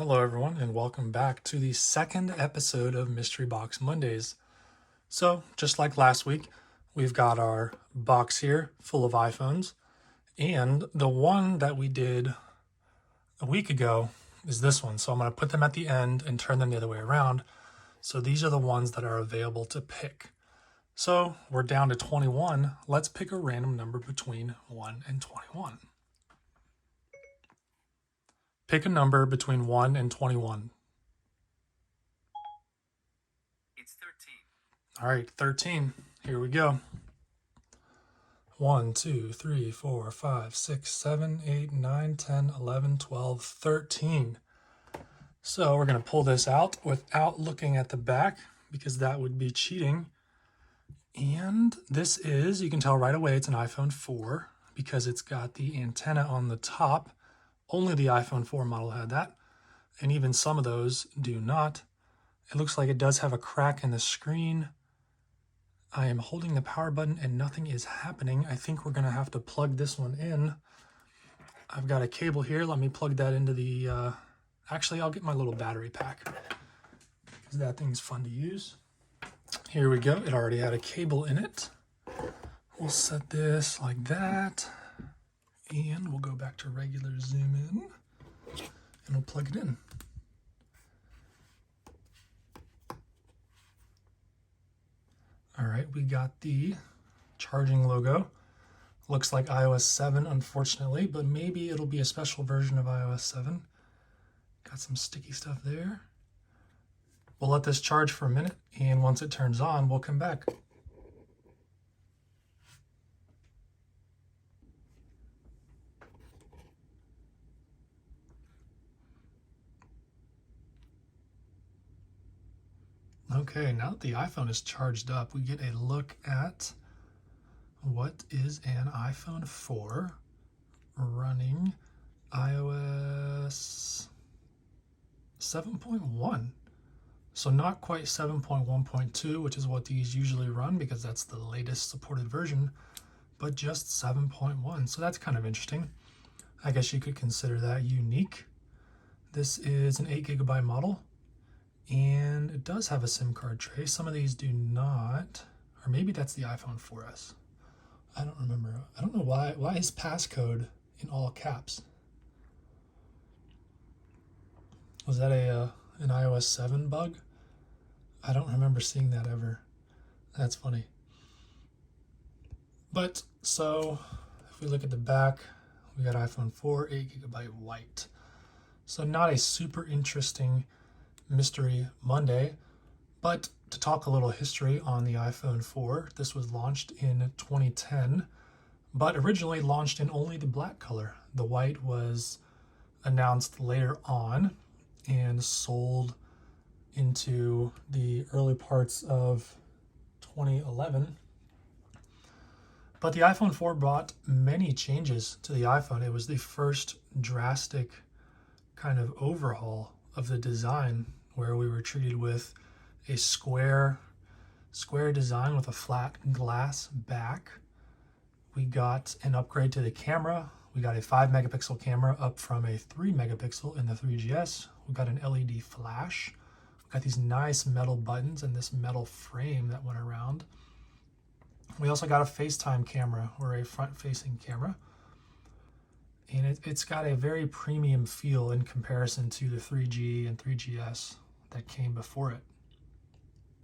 Hello, everyone, and welcome back to the second episode of Mystery Box Mondays. So, just like last week, we've got our box here full of iPhones, and the one that we did a week ago is this one. So, I'm going to put them at the end and turn them the other way around. So, these are the ones that are available to pick. So, we're down to 21. Let's pick a random number between 1 and 21. Pick a number between 1 and 21. It's 13. All right, 13. Here we go. 1, 2, 3, 4, 5, 6, 7, 8, 9, 10, 11, 12, 13. So we're going to pull this out without looking at the back because that would be cheating. And this is, you can tell right away, it's an iPhone 4 because it's got the antenna on the top. Only the iPhone 4 model had that. And even some of those do not. It looks like it does have a crack in the screen. I am holding the power button and nothing is happening. I think we're going to have to plug this one in. I've got a cable here. Let me plug that into the... Actually, I'll get my little battery pack because that thing's fun to use. Here we go. It already had a cable in it. We'll set this like that. And we'll go back to regular zoom in. And we'll plug it in. All right, we got the charging logo. Looks like iOS 7, unfortunately, but maybe it'll be a special version of iOS 7. Got some sticky stuff there. We'll let this charge for a minute, and once it turns on, we'll come back. Okay, now that the iPhone is charged up, we get a look at what is an iPhone 4 running iOS 7.1. So not quite 7.1.2, which is what these usually run because that's the latest supported version, but just 7.1. So that's kind of interesting. I guess you could consider that unique. This is an 8GB model, and it does have a SIM card tray. Some of these do not, or maybe that's the iPhone 4S. I don't remember. I don't know why is passcode in all caps? Was that an iOS 7 bug? I don't remember seeing that ever. That's funny. But so if we look at the back, we got iPhone 4, 8GB white. So not a super interesting Mystery Monday, but to talk a little history on the iPhone 4, this was launched in 2010, but originally launched in only the black color. The white was announced later on and sold into the early parts of 2011. But the iPhone 4 brought many changes to the iPhone. It was the first drastic kind of overhaul of the design where we were treated with a square design with a flat glass back. We got an upgrade to the camera. We got a 5-megapixel camera up from a 3-megapixel in the 3GS. We got an LED flash. We got these nice metal buttons and this metal frame that went around. We also got a FaceTime camera, or a front-facing camera. And it's got a very premium feel in comparison to the 3G and 3GS that came before it.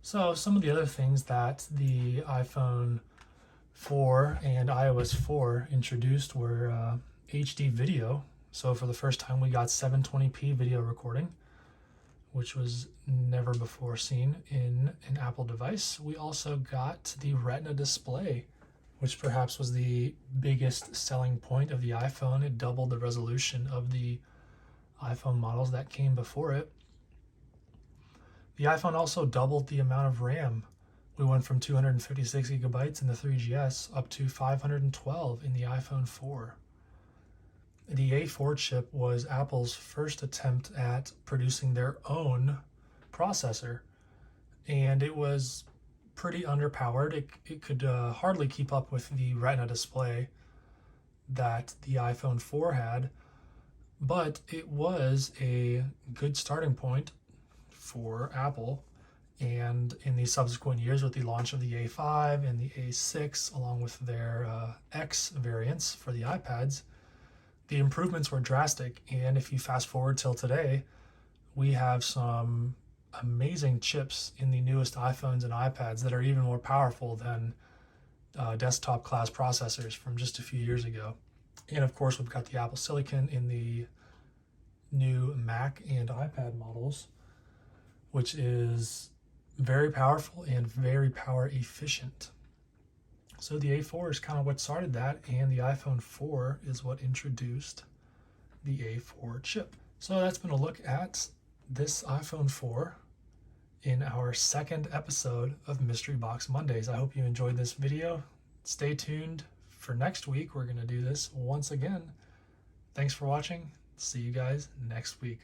So some of the other things that the iPhone 4 and iOS 4 introduced were HD video. So for the first time, we got 720p video recording, which was never before seen in an Apple device. We also got the Retina display, which perhaps was the biggest selling point of the iPhone. It doubled the resolution of the iPhone models that came before it. The iPhone also doubled the amount of RAM. We went from 256 gigabytes in the 3GS up to 512 in the iPhone 4. The A4 chip was Apple's first attempt at producing their own processor, and it was pretty underpowered. It could hardly keep up with the Retina display that the iPhone 4 had. but it was a good starting point for Apple. And in the subsequent years, with the launch of the A5 and the A6, along with their X variants for the iPads, the improvements were drastic. And if you fast forward till today, we have some amazing chips in the newest iPhones and iPads that are even more powerful than desktop class processors from just a few years ago. And of course, we've got the Apple Silicon in the new Mac and iPad models, which is very powerful and very power efficient. So the A4 is kind of what started that, and the iPhone 4 is what introduced the A4 chip. So that's been a look at this iPhone 4 in our second episode of Mystery Box Mondays. I hope you enjoyed this video. Stay tuned for next week. We're going to do this once again. Thanks for watching. See you guys next week.